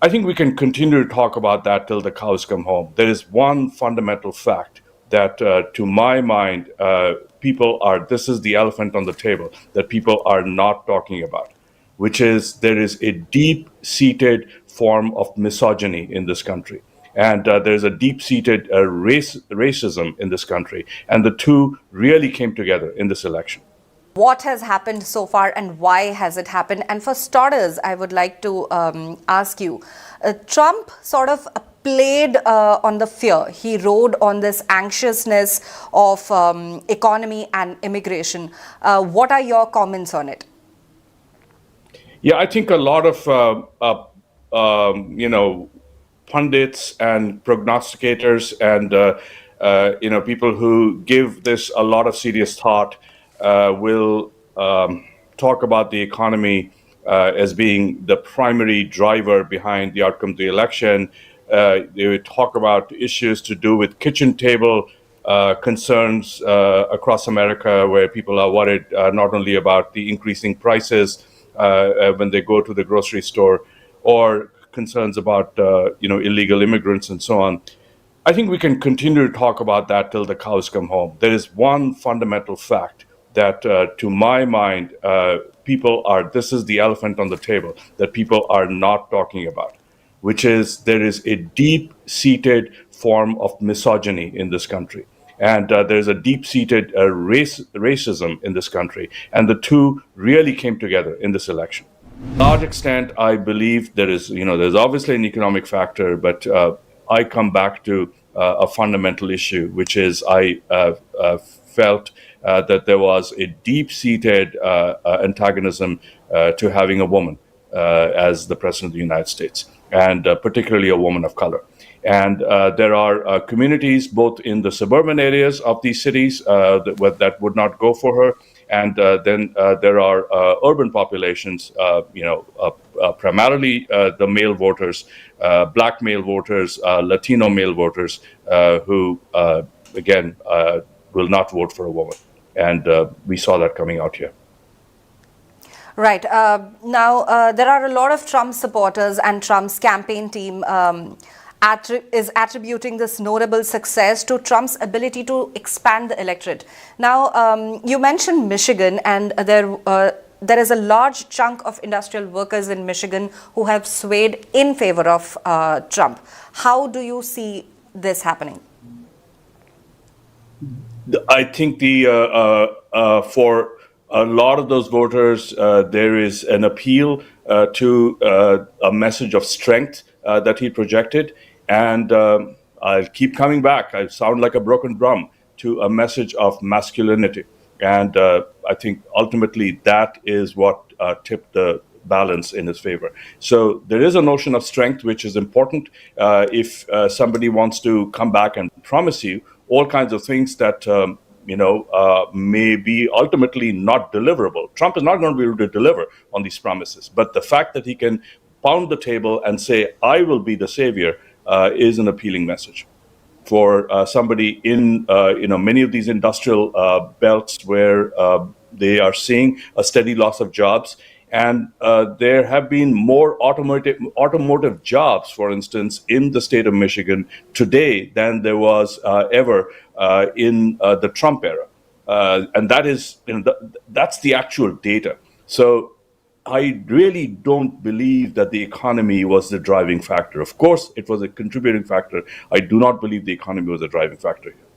I think we can continue to talk about that till the cows come home. There is one fundamental fact that, to my mind, this is the elephant on the table that people are not talking about, which is there is a deep seated form of misogyny in this country. And there's a deep seated racism in this country. And the two really came together in this election. What has happened so far and why has it happened? And for starters, I would like to ask you, Trump sort of played on the fear. He rode on this anxiousness of economy and immigration. What are your comments on it? Yeah, I think a lot of pundits and prognosticators and people who give this a lot of serious thought will talk about the economy as being the primary driver behind the outcome of the election. They would talk about issues to do with kitchen table concerns across America, where people are worried not only about the increasing prices when they go to the grocery store, or concerns about illegal immigrants and so on. I think we can continue to talk about that till the cows come home. There is one fundamental fact that, to my mind, this is the elephant on the table that people are not talking about, which is there is a deep seated form of misogyny in this country. And there's a deep seated racism in this country. And the two really came together in this election. To a large extent, I believe there's obviously an economic factor, but I come back to a fundamental issue, which is I felt that there was a deep-seated antagonism to having a woman as the president of the United States, and particularly a woman of color. And there are communities both in the suburban areas of these cities that would not go for her. And then there are urban populations, primarily the male voters, black male voters, Latino male voters, who, again, will not vote for a woman. And we saw that coming out here. Right. Now, there are a lot of Trump supporters, and Trump's campaign team is attributing this notable success to Trump's ability to expand the electorate. Now, you mentioned Michigan, and there is a large chunk of industrial workers in Michigan who have swayed in favor of Trump. How do you see this happening? I think for a lot of those voters, there is an appeal to a message of strength that he projected. And I'll keep coming back. I sound like a broken drum, to a message of masculinity. And I think ultimately that is what tipped the balance in his favor. So there is a notion of strength, which is important. If somebody wants to come back and promise you all kinds of things that may be ultimately not deliverable, Trump is not going to be able to deliver on these promises. But the fact that he can pound the table and say, "I will be the savior," is an appealing message for somebody in many of these industrial belts where they are seeing a steady loss of jobs. And there have been more automotive jobs, for instance, in the state of Michigan today than there was ever in the Trump era. And that is, that's the actual data. So I really don't believe that the economy was the driving factor. Of course, it was a contributing factor. I do not believe the economy was a driving factor here.